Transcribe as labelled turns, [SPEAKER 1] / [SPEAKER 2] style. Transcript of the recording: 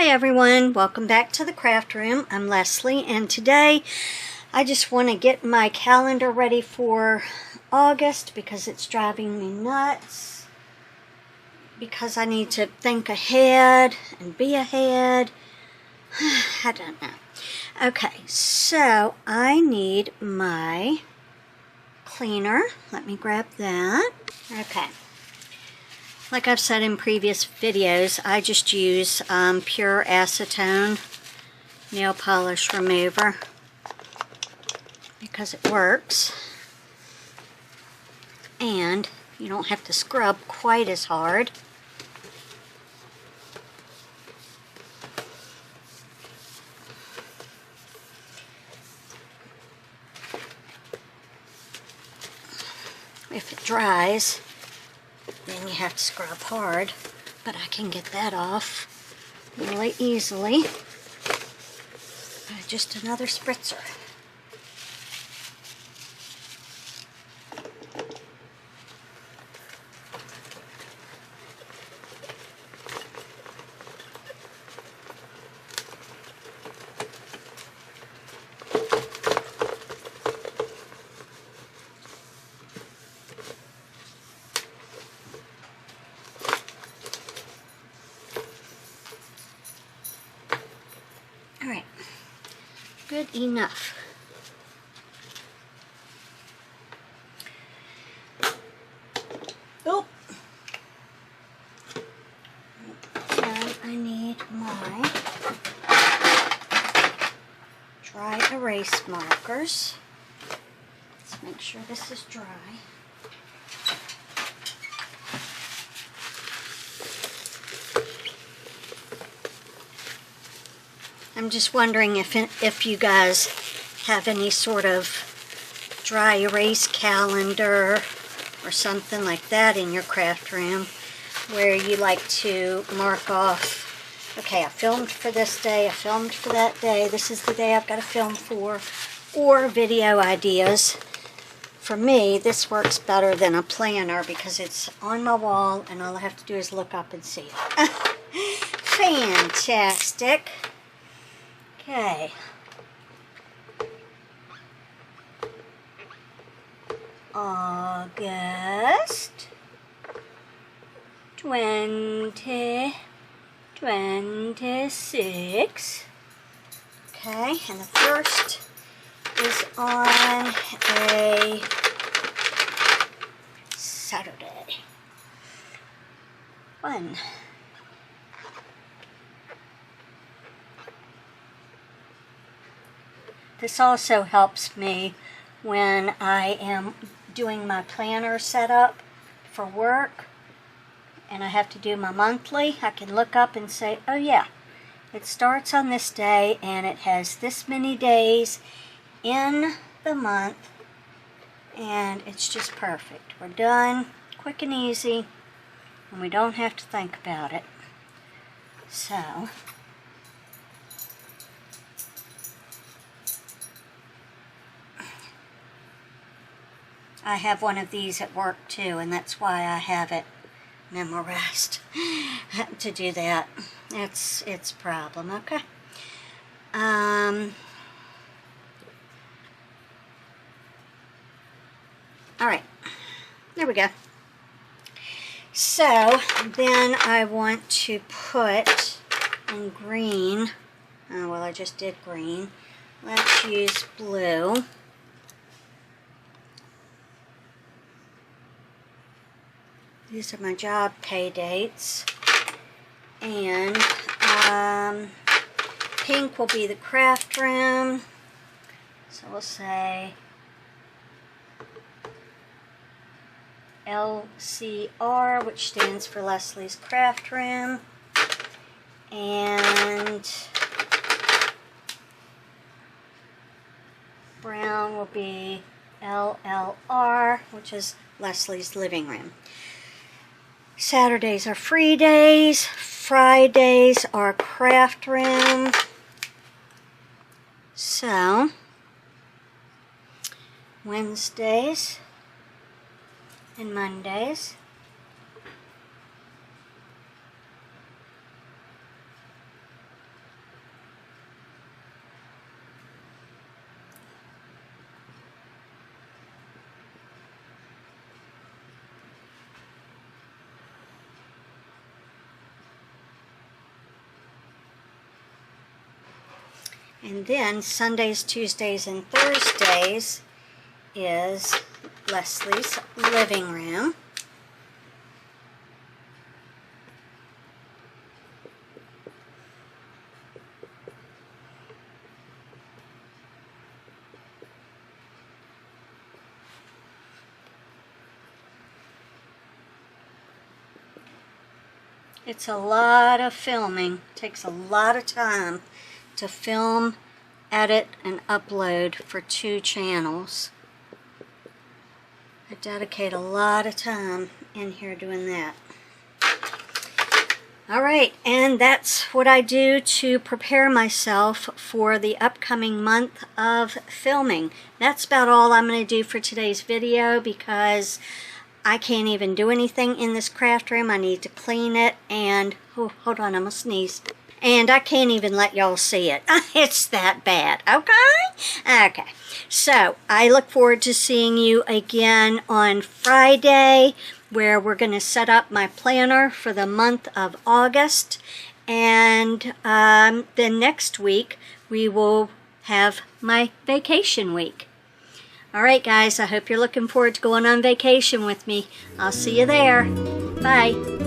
[SPEAKER 1] Hi everyone, welcome back to the craft room. I'm Leslie, and today I just want to get my calendar ready for August because it's driving me nuts. Because I need to think ahead and be ahead. I don't know. Okay, so I need my cleaner. Let me grab that. Okay. Like I've said in previous videos, I just use pure acetone nail polish remover because it works. And you don't have to scrub quite as hard. If it dries, then you have to scrub hard, but I can get that off really easily by just another spritzer. Alright, good enough. Oh! And I need my dry erase markers. Let's make sure this is dry. I'm just wondering if you guys have any sort of dry erase calendar or something like that in your craft room where you like to mark off, okay, I filmed for this day, I filmed for that day, this is the day I've got to film for, or video ideas. For me, this works better than a planner because it's on my wall and all I have to do is look up and see it. Fantastic. Okay. August 2026. Okay, and the first is on a Saturday. Fun. This also helps me when I am doing my planner setup for work and I have to do my monthly. I can look up and say, oh yeah, it starts on this day and it has this many days in the month, and it's just perfect. We're done, quick and easy, and we don't have to think about it. So I have one of these at work too, and that's why I have it memorized to do that. It's a problem, okay? Alright, there we go. So then I want to put in green, oh well, I just did green. Let's use blue. These are my job pay dates, and pink will be the craft room, so we'll say LCR, which stands for Leslee's Craft Room, and brown will be LLR, which is Leslee's Living Room. Saturdays are free days. Fridays are craft room. So, Wednesdays and Mondays. And then Sundays, Tuesdays, and Thursdays is Leslie's living room. It's a lot of filming. It takes a lot of time to film, edit, and upload for 2 channels. I dedicate a lot of time in here doing that. Alright, and that's what I do to prepare myself for the upcoming month of filming. That's about all I'm going to do for today's video because I can't even do anything in this craft room. I need to clean it and, oh, hold on, I'm gonna sneeze. And I can't even let y'all see it. It's that bad, okay? Okay, so I look forward to seeing you again on Friday, where we're gonna set up my planner for the month of August. And then next week, we will have my vacation week. Alright guys, I hope you're looking forward to going on vacation with me. I'll see you there. Bye.